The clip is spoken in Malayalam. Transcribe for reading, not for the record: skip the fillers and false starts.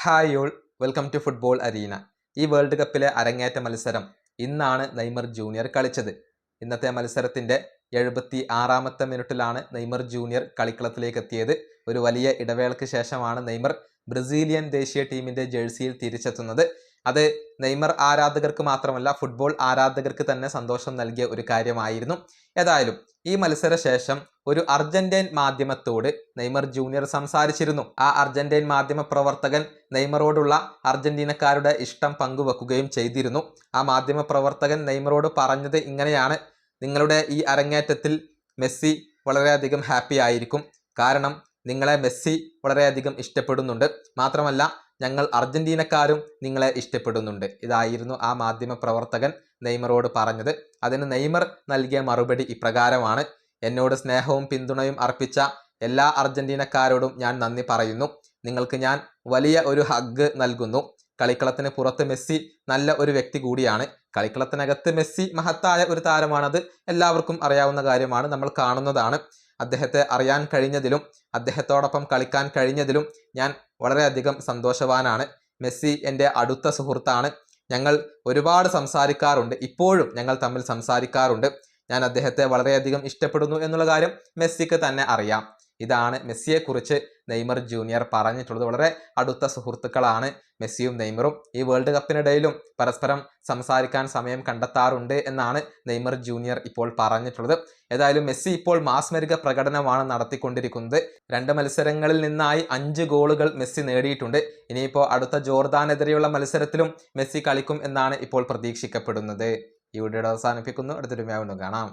Hi all, welcome to football arena. ഈ വേൾഡ് കപ്പിലെ അരങ്ങേറ്റ മത്സരം ഇന്നാണ് നെയ്മർ ജൂനിയർ കളിച്ചത്. ഇന്നത്തെ മത്സരത്തിൻ്റെ 76ാമത്തെ മിനിറ്റിലാണ് നെയ്മർ ജൂനിയർ കളിക്കളത്തിലേക്ക് എത്തിയത്. ഒരു വലിയ ഇടവേളയ്ക്ക് ശേഷമാണ് നെയ്മർ ബ്രസീലിയൻ ദേശീയ ടീമിൻ്റെ ജേഴ്സിയിൽ തിരിച്ചെത്തുന്നത്. അത് നെയ്മർ ആരാധകർക്ക് മാത്രമല്ല, ഫുട്ബോൾ ആരാധകർക്ക് തന്നെ സന്തോഷം നൽകിയ ഒരു കാര്യമായിരുന്നു. ഏതായാലും ഈ മത്സര ശേഷം ഒരു അർജന്റീൻ മാധ്യമത്തോട് നെയ്മർ ജൂനിയർ സംസാരിച്ചിരുന്നു. ആ അർജന്റീൻ മാധ്യമ പ്രവർത്തകൻ നെയ്മറോടുള്ള അർജന്റീനക്കാരുടെ ഇഷ്ടം പങ്കുവെക്കുകയും ചെയ്തിരുന്നു. ആ മാധ്യമ പ്രവർത്തകൻ നെയ്മറോട് പറഞ്ഞത് ഇങ്ങനെയാണ്: നിങ്ങളുടെ ഈ അരങ്ങേറ്റത്തിൽ മെസ്സി വളരെയധികം ഹാപ്പി ആയിരിക്കും. കാരണം നിങ്ങളെ മെസ്സി വളരെയധികം ഇഷ്ടപ്പെടുന്നുണ്ട്. മാത്രമല്ല, ഞങ്ങൾ അർജന്റീനക്കാരും നിങ്ങളെ ഇഷ്ടപ്പെടുന്നുണ്ട്. ഇതായിരുന്നു ആ മാധ്യമ പ്രവർത്തകൻ നെയ്മറോട് പറഞ്ഞത്. അതിന് നെയ്മർ നൽകിയ മറുപടി ഇപ്രകാരമാണ്: എന്നോട് സ്നേഹവും പിന്തുണയും അർപ്പിച്ച എല്ലാ അർജന്റീനക്കാരോടും ഞാൻ നന്ദി പറയുന്നു. നിങ്ങൾക്ക് ഞാൻ വലിയ ഒരു ഹഗ് നൽകുന്നു. കളിക്കളത്തിന് പുറത്ത് മെസ്സി നല്ല ഒരു വ്യക്തി കൂടിയാണ്. കളിക്കളത്തിനകത്ത് മെസ്സി മഹത്തായ ഒരു താരമാണത് എല്ലാവർക്കും അറിയാവുന്ന കാര്യമാണ്, നമ്മൾ കാണുന്നതാണ്. അദ്ദേഹത്തെ അറിയാൻ കഴിഞ്ഞതിലും അദ്ദേഹത്തോടൊപ്പം കളിക്കാൻ കഴിഞ്ഞതിലും ഞാൻ വളരെയധികം സന്തോഷവാനാണ്. മെസ്സി എൻ്റെ അടുത്ത സുഹൃത്താണ്. ഞങ്ങൾ ഒരുപാട് സംസാരിക്കാറുണ്ട്, ഇപ്പോഴും ഞങ്ങൾ തമ്മിൽ സംസാരിക്കാറുണ്ട്. ഞാൻ അദ്ദേഹത്തെ വളരെയധികം ഇഷ്ടപ്പെടുന്നു എന്നുള്ള കാര്യം മെസ്സിക്ക് തന്നെ അറിയാം. ഇതാണ് മെസ്സിയെക്കുറിച്ച് നെയ്മർ ജൂനിയർ പറഞ്ഞിട്ടുള്ളത്. വളരെ അടുത്ത സുഹൃത്തുക്കളാണ് മെസ്സിയും നെയ്മറും. ഈ വേൾഡ് കപ്പിനിടയിലും പരസ്പരം സംസാരിക്കാൻ സമയം കണ്ടെത്താറുണ്ട് എന്നാണ് നെയ്മർ ജൂനിയർ ഇപ്പോൾ പറഞ്ഞിട്ടുള്ളത്. ഏതായാലും മെസ്സി ഇപ്പോൾ മാസ്മരിക പ്രകടനമാണ് നടത്തിക്കൊണ്ടിരിക്കുന്നത്. 2 മത്സരങ്ങളിൽ നിന്നായി 5 ഗോളുകൾ മെസ്സി നേടിയിട്ടുണ്ട്. ഇനിയിപ്പോൾ അടുത്ത ജോർദാനെതിരെയുള്ള മത്സരത്തിലും മെസ്സി കളിക്കും എന്നാണ് ഇപ്പോൾ പ്രതീക്ഷിക്കപ്പെടുന്നത്. ഈ വീഡിയോ അവസാനിപ്പിക്കുന്നു. അടുത്തൊരു വീഡിയോയിൽ കാണാം.